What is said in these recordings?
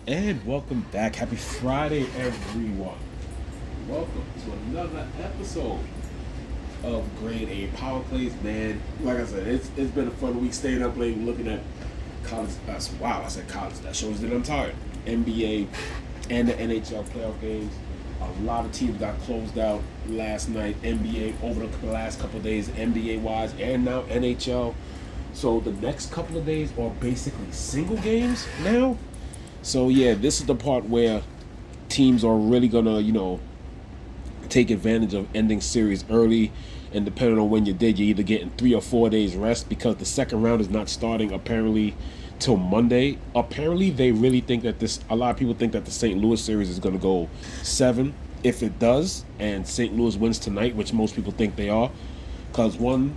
And welcome back. Happy Friday, everyone. Welcome to another episode of Grade A Power Plays. Man, like I said, it's been a fun week staying up late looking at college. Wow, I said college. That shows that I'm tired. NBA and the NHL playoff games. A lot of teams got closed out last night. NBA over the last couple of days, NBA wise, and now NHL. So the next couple of days are basically single games now. So yeah, this is the part where teams are really gonna, take advantage of ending series early. And depending on when you did, you're either getting 3 or 4 days rest because the second round is not starting apparently till Monday. Apparently, they really think that a lot of people think that the St. Louis series is gonna go 7. If it does, and St. Louis wins tonight, which most people think they are, because one,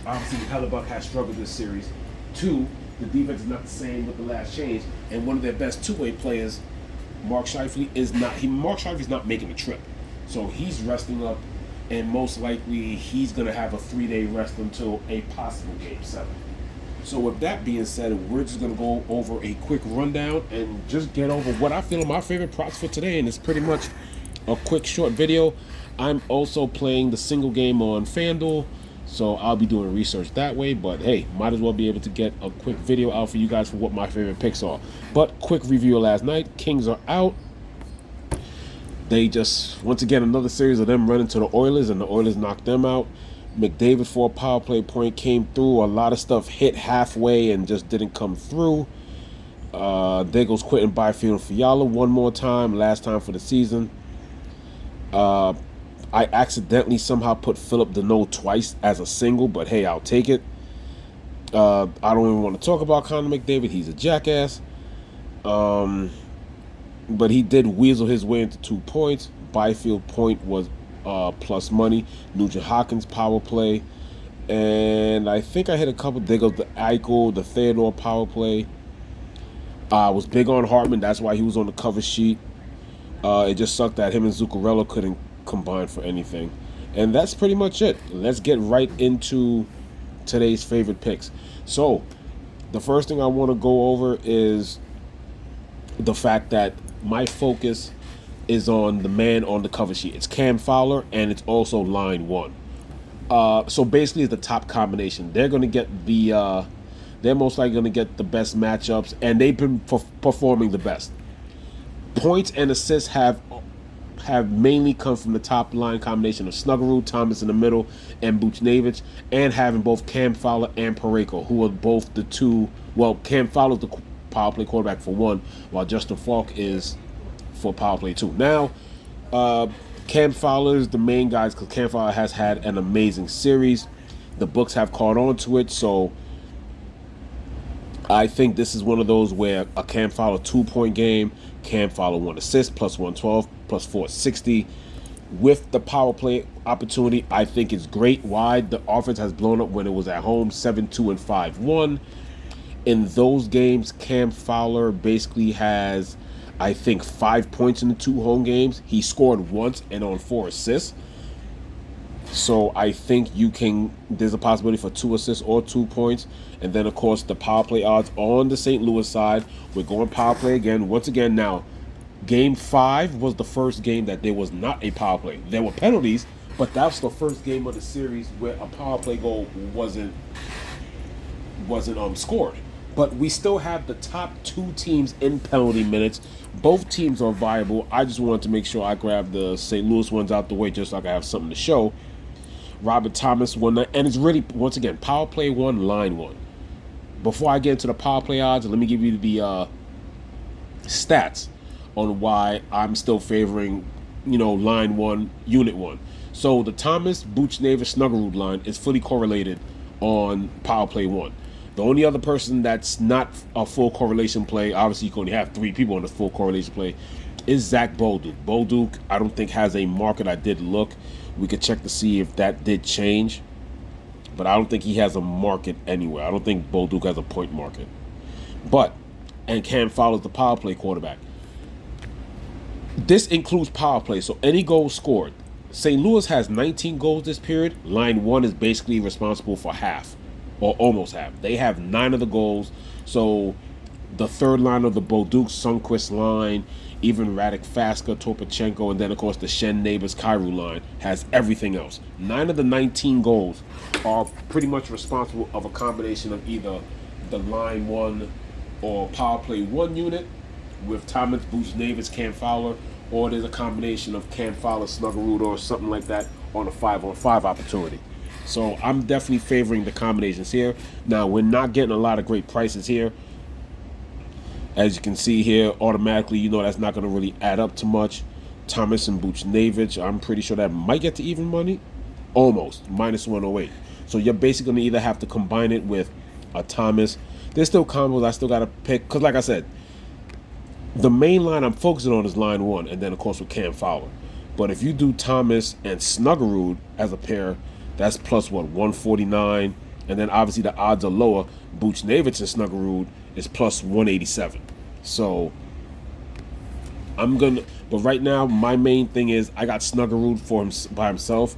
obviously Hellebuck has struggled this series. Two, the defense is not the same with the last change, and one of their best two-way players, Mark Scheifele, is not. Mark Scheifele's not making the trip, so he's resting up, and most likely he's gonna have a 3-day rest until a possible Game 7. So with that being said, we're just gonna go over a quick rundown and just get over what I feel are my favorite props for today, and it's pretty much a quick short video. I'm also playing the single game on FanDuel, so I'll be doing research that way, but hey, might as well be able to get a quick video out for you guys for what my favorite picks are. But quick review of last night. Kings are out. They just, once again, another series of them running to the Oilers, and the Oilers knocked them out. McDavid for a power play point came through. A lot of stuff hit halfway and just didn't come through. There goes Quentin Byfield for Fiala one more time, last time for the season. I accidentally somehow put Philip Deneau twice as a single, but hey, I'll take it. I don't even want to talk about Connor McDavid. He's a jackass. But he did weasel his way into 2 points. Byfield point was plus money. Nugent Hopkins power play. And I think I hit a couple. There goes the Eichel, the Theodore power play. I was big on Hartman. That's why he was on the cover sheet. It just sucked that him and Zuccarello couldn't combine for anything. And that's pretty much it. Let's get right into today's favorite picks. So, the first thing I want to go over is the fact that my focus is on the man on the cover sheet. It's Cam Fowler, and it's also line 1. So basically, it's the top combination. They're going to get they're most likely going to get the best matchups, and they've been performing the best. Points and assists have mainly come from the top line combination of Snuggerud, Thomas in the middle, and Buchnevich, and having both Cam Fowler and Parayko, who are both the two. Well, Cam Fowler's the power play quarterback for 1, while Justin Falk is for power play 2. Now, Cam Fowler is the main guys because Cam Fowler has had an amazing series. The books have caught on to it, so I think this is one of those where a Cam Fowler 2-point game, Cam Fowler 1 assist, plus 112, plus 460. With the power play opportunity, I think it's great. Why? The offense has blown up when it was at home, 7-2 and 5-1. In those games, Cam Fowler basically has, I think, 5 points in the 2 home games. He scored once and on 4 assists. So I think there's a possibility for 2 assists or 2 points. And then, of course, the power play odds on the St. Louis side. We're going power play again. Once again, now, Game 5 was the first game that there was not a power play. There were penalties, but that was the first game of the series where a power play goal wasn't scored. But we still have the top 2 teams in penalty minutes. Both teams are viable. I just wanted to make sure I grabbed the St. Louis ones out the way just so I can have something to show. Robert Thomas won that, and it's really, once again, power play 1, line 1. Before I get into the power play odds, let me give you the stats on why I'm still favoring, line 1, unit 1. So the Thomas, Buchnevich, Snuggerud line is fully correlated on power play 1. The only other person that's not a full correlation play, obviously you can only have 3 people on the full correlation play, is Zach Bolduc. Bolduc, I don't think has a market. I did look. We could check to see if that did change. But I don't think he has a market anywhere. I don't think Bolduc has a point market. And Cam Fowler's the power play quarterback. This includes power play, so any goals scored. St. Louis has 19 goals this period. Line 1 is basically responsible for half, or almost half. They have 9 of the goals. So the third line of the Bolduc Sundqvist line, even Radek Faska, Topachenko, and then of course the Shen Neighbors Kyrou line has everything else. 9 of the 19 goals are pretty much responsible of a combination of either the line one or power play one unit with Thomas, Buchnevich, Cam Fowler, or there's a combination of Cam Fowler, Snuggerud, or something like that on a 5-on-5 opportunity. So I'm definitely favoring the combinations here. Now, we're not getting a lot of great prices here. As you can see here, automatically, you know that's not going to really add up to much. Thomas and Buchnevich, I'm pretty sure that might get to even money. Almost, minus 108. So you're basically going to either have to combine it with a Thomas. There's still combos I still got to pick. Because like I said, the main line I'm focusing on is line one. And then, of course, with Cam Fowler. But if you do Thomas and Snuggerud as a pair, that's plus, what, 149. And then, obviously, the odds are lower. Buchnevich and Snuggerud is plus 187. So I'm gonna, but right now my main thing is I got Snuggerud for him by himself.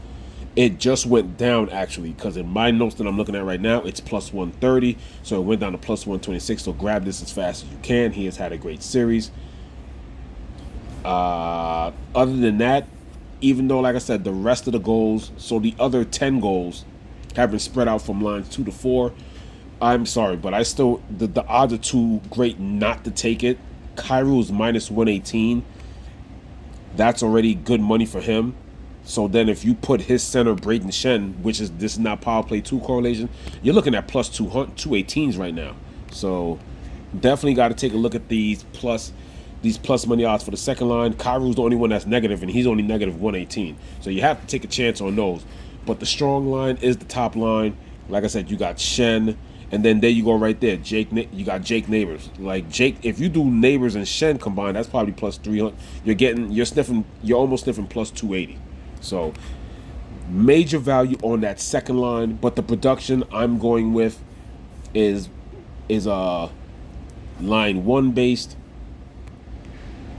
It just went down actually because in my notes that I'm looking at right now it's plus 130, so it went down to plus 126. So grab this as fast as you can. He has had a great series. Other than that, even though like I said the rest of the goals, so the other 10 goals have been spread out from lines 2 to 4. I'm sorry, but I still, the odds are too great not to take it. Kyrou is minus 118. That's already good money for him. So then if you put his center, Braden Shen, which is, this is not power play 2 correlation, you're looking at plus 218s right now. So definitely got to take a look at these plus money odds for the second line. Kyrou's the only one that's negative, and he's only negative 118. So you have to take a chance on those. But the strong line is the top line. Like I said, you got Shen. And then there you go right there. You got Jake Neighbors. Like Jake, if you do Neighbors and Shen combined, that's probably plus 300. You're almost sniffing plus 280. So major value on that second line. But the production I'm going with is line one based.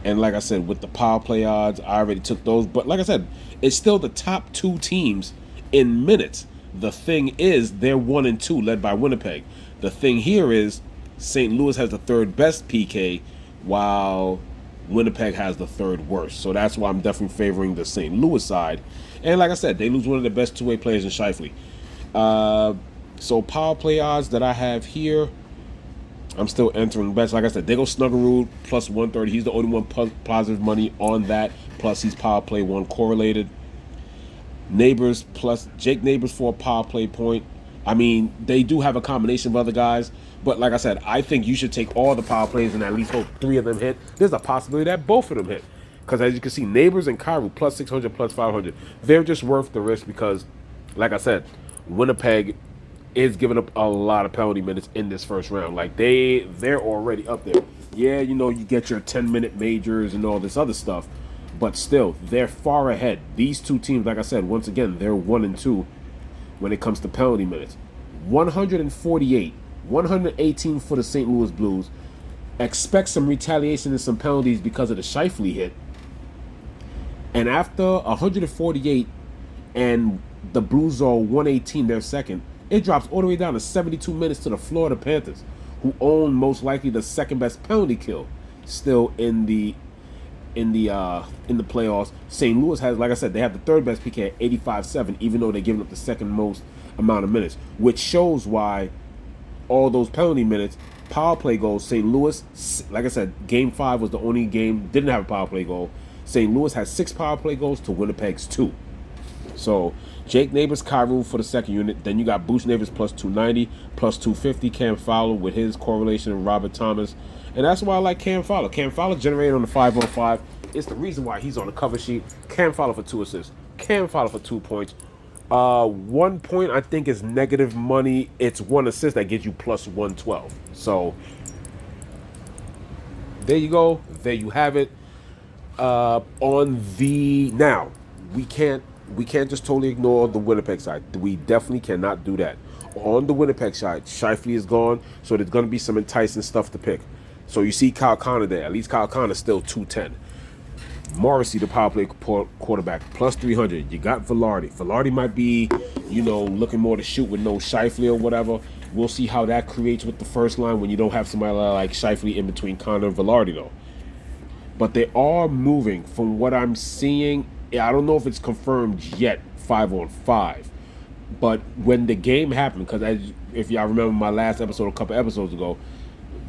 And like I said, with the power play odds, I already took those. But like I said, it's still the top 2 teams in minutes. The thing is, they're 1 and 2, led by Winnipeg. The thing here is, St. Louis has the 3rd best PK, while Winnipeg has the 3rd worst. So that's why I'm definitely favoring the St. Louis side. And like I said, they lose one of the best two-way players in Scheifele. So power play odds that I have here, I'm still entering bets. Like I said, they go Snuggerud plus 130. He's the only one positive money on that. Plus, he's power play 1 correlated. Neighbors plus Jake Neighbors for a power play point. I mean, they do have a combination of other guys, but like I said, I think you should take all the power plays and at least hope 3 of them hit. There's a possibility that both of them hit, because as you can see, Neighbors and Kyrou plus 600, plus 500. They're just worth the risk because, like I said, Winnipeg is giving up a lot of penalty minutes in this first round. Like they're already up there. Yeah, you know, you get your 10-minute majors and all this other stuff. But still, they're far ahead. These two teams, like I said, once again, they're 1 and 2 when it comes to penalty minutes. 148, 118 for the St. Louis Blues. Expect some retaliation and some penalties because of the Scheifele hit. And after 148 and the Blues are 118, they're second, it drops all the way down to 72 minutes to the Florida Panthers, who own most likely the 2nd best penalty kill still in the playoffs. St. Louis has, like I said, they have the 3rd best PK at 85-7, even though they're giving up the 2nd most amount of minutes, which shows why all those penalty minutes, power play goals, St. Louis, like I said, Game 5 was the only game, didn't have a power play goal. St. Louis has 6 power play goals to Winnipeg's 2. So Jake Neighbors, Kyrou for the second unit. Then you got Buchnevich plus 290, plus 250, Cam Fowler with his correlation, and Robert Thomas. And that's why I like Cam Fowler. Cam Fowler generated on the 5-on-5. It's the reason why he's on the cover sheet. Cam Fowler for 2 assists. Cam Fowler for 2 points. 1 point I think is negative money. It's 1 assist that gets you plus 112. So there you go. There you have it. Now we can't just totally ignore the Winnipeg side. We definitely cannot do that. On the Winnipeg side, Scheifele is gone, so there's going to be some enticing stuff to pick. So you see Kyle Connor there. At least Kyle Connor's still 210. Morrissey, the power play quarterback, plus 300. You got Velarde. Velarde might be, looking more to shoot with no Scheifele or whatever. We'll see how that creates with the first line when you don't have somebody like Scheifele in between Connor and Velarde, though. But they are moving from what I'm seeing. I don't know if it's confirmed yet, 5-on-5. But when the game happened, because if y'all remember my last episode a couple episodes ago,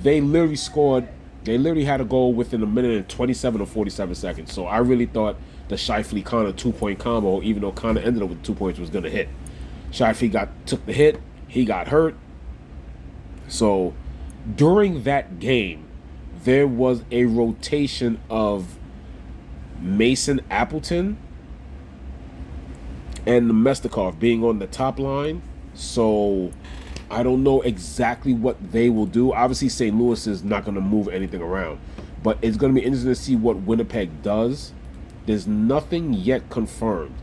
they literally scored. They literally had a goal within a minute and 27 or 47 seconds. So I really thought the Scheifele-Connor 2-point combo, even though Connor ended up with 2 points, was going to hit. Scheifele took the hit. He got hurt. So during that game, there was a rotation of Mason Appleton and Nemestikov being on the top line. So I don't know exactly what they will do. Obviously, St. Louis is not going to move anything around. But it's going to be interesting to see what Winnipeg does. There's nothing yet confirmed.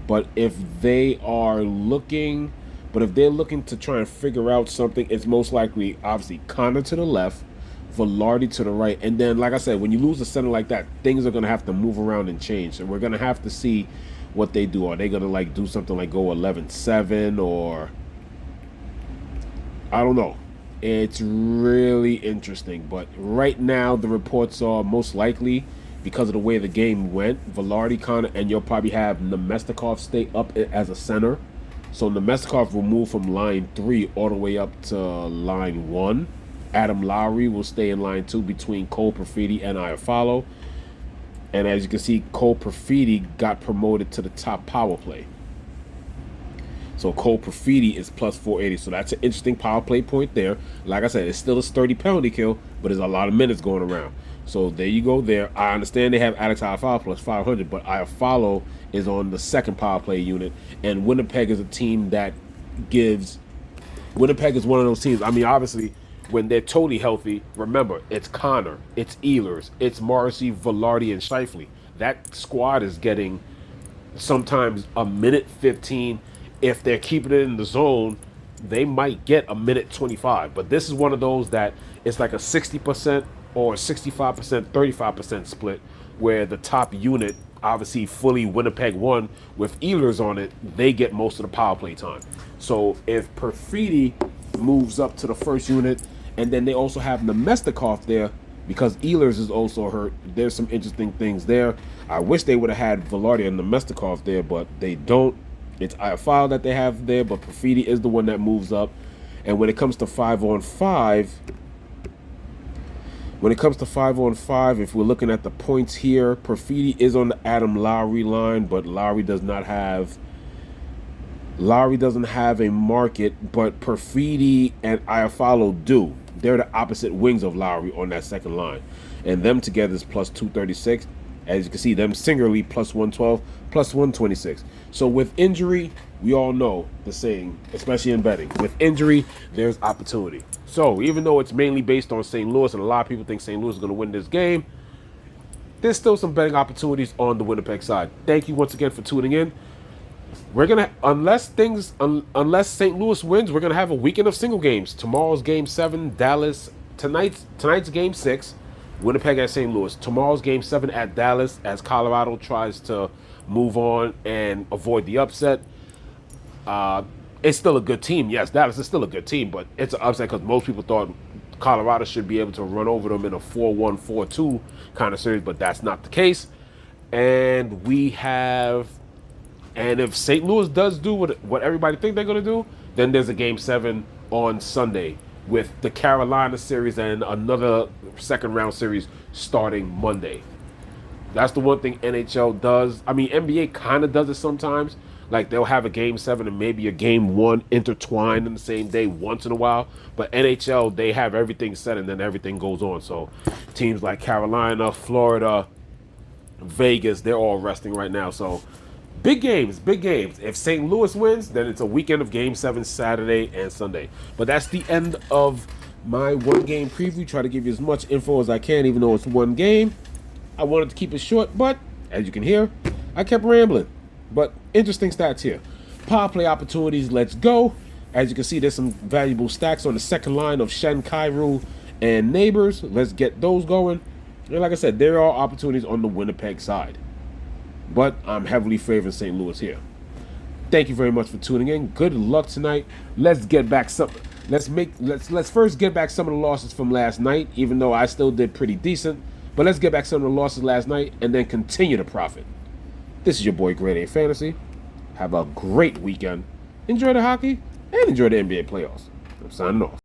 But if they're looking to try and figure out something, it's most likely, obviously, Connor to the left, Velarde to the right. And then, like I said, when you lose a center like that, things are going to have to move around and change. And we're going to have to see what they do. Are they going to do something like go 11-7 or... I don't know. It's really interesting. But right now, the reports are most likely, because of the way the game went, Velarde, Connor, and you'll probably have Nemestikov stay up as a center. So Nemestikov will move from line 3 all the way up to line 1. Adam Lowry will stay in line 2 between Cole Perfidi and Iafallo. And as you can see, Cole Perfidi got promoted to the top power play. So Cole Perfidi is plus 480. So that's an interesting power play point there. Like I said, it's still a sturdy penalty kill, but there's a lot of minutes going around. So there you go there. I understand they have Alex Iafallo plus 500, but Iafallo is on the second power play unit. And Winnipeg is a team that gives... Winnipeg is one of those teams. I mean, obviously, when they're totally healthy, remember, it's Connor, it's Ehlers, it's Morrissey, Velarde, and Scheifele. That squad is getting sometimes a minute 15. If they're keeping it in the zone, they might get a minute 25. But this is one of those that it's like a 60% or 65%, 35% split, where the top unit, obviously fully Winnipeg won with Ehlers on it, they get most of the power play time. So if Perfidi moves up to the first unit, and then they also have Nemestikov there because Ehlers is also hurt, there's some interesting things there. I wish they would have had Velarde and Nemestikov there, but they don't. It's Iafallo that they have there, but Perfidi is the one that moves up. And when it comes to 5-on-5, if we're looking at the points here, Perfidi is on the Adam Lowry line, but Lowry doesn't have a market, but Perfidi and Iafallo do. They're the opposite wings of Lowry on that second line. And them together is plus 236. As you can see, them singularly plus 112, plus 126. So with injury, we all know the saying, especially in betting. With injury, there's opportunity. So even though it's mainly based on St. Louis, and a lot of people think St. Louis is going to win this game, there's still some betting opportunities on the Winnipeg side. Thank you once again for tuning in. We're gonna, unless St. Louis wins, we're gonna have a weekend of single games. Tomorrow's game 7, Dallas. Tonight's game 6, Winnipeg at St. Louis. Tomorrow's game 7 at Dallas, as Colorado tries to move on and avoid the upset. It's still a good team. Yes, Dallas is still a good team, but it's an upset because most people thought Colorado should be able to run over them in a 4-1, 4-2 kind of series, but that's not the case. And if St. Louis does do what everybody think they're going to do, then there's a game 7 on Sunday with the Carolina series and another second round series starting Monday. That's the one thing NHL does. I mean, NBA kind of does it sometimes. Like, they'll have a game 7 and maybe a game 1 intertwined in the same day once in a while. But NHL, they have everything set and then everything goes on. So teams like Carolina, Florida, Vegas, they're all resting right now. So big games, big games. If St. Louis wins, then it's a weekend of game 7 Saturday and Sunday. But that's the end of my one-game preview. Try to give you as much info as I can, even though it's one game. I wanted to keep it short, but as you can hear, I kept rambling. But interesting stats here. Power play opportunities, let's go. As you can see, there's some valuable stacks on the second line of Shen, Kyrou, and Neighbors. Let's get those going. And like I said, there are opportunities on the Winnipeg side. But I'm heavily favoring St. Louis here. Thank you very much for tuning in. Good luck tonight. Let's get back Let's first get back some of the losses from last night, even though I still did pretty decent. But let's get back some of the losses last night and then continue to profit. This is your boy Grade A Fantasy. Have a great weekend. Enjoy the hockey and enjoy the NBA playoffs. I'm signing off.